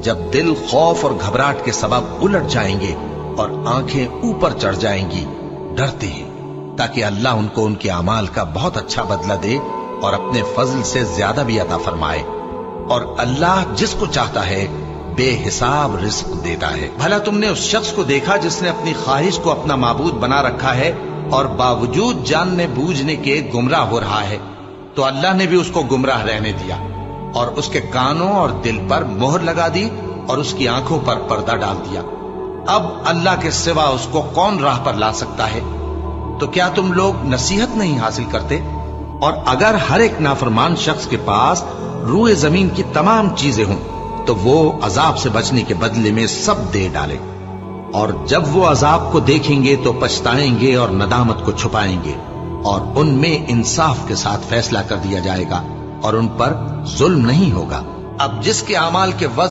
جب دل خوف اور گھبراہٹ کے سبب الٹ جائیں گے اور آنکھیں اوپر چڑھ جائیں گی، ڈرتے ہیں تاکہ اللہ ان کو ان کے اعمال کا بہت اچھا بدلہ دے اور اپنے فضل سے زیادہ بھی عطا فرمائے، اور اللہ جس کو چاہتا ہے بے حساب رزق دیتا ہے۔ بھلا تم نے اس شخص کو دیکھا جس نے اپنی خواہش کو اپنا معبود بنا رکھا ہے اور باوجود جاننے بوجھنے کے گمراہ ہو رہا ہے؟ تو اللہ نے بھی اس کو گمراہ رہنے دیا اور اس کے کانوں اور دل پر مہر لگا دی اور اس کی آنکھوں پر پردہ ڈال دیا۔ اب اللہ کے سوا اس کو کون راہ پر لا سکتا ہے؟ تو کیا تم لوگ نصیحت نہیں حاصل کرتے؟ اور اگر ہر ایک نافرمان شخص کے پاس روئے زمین کی تمام چیزیں ہوں تو وہ عذاب سے بچنے کے بدلے میں سب دے ڈالے، اور جب وہ عذاب کو دیکھیں گے تو پچھتائیں گے اور ندامت کو چھپائیں گے، اور ان میں انصاف کے ساتھ فیصلہ کر دیا جائے گا اور ان پر ظلم نہیں ہوگا۔ اب جس کے اعمال کے وزن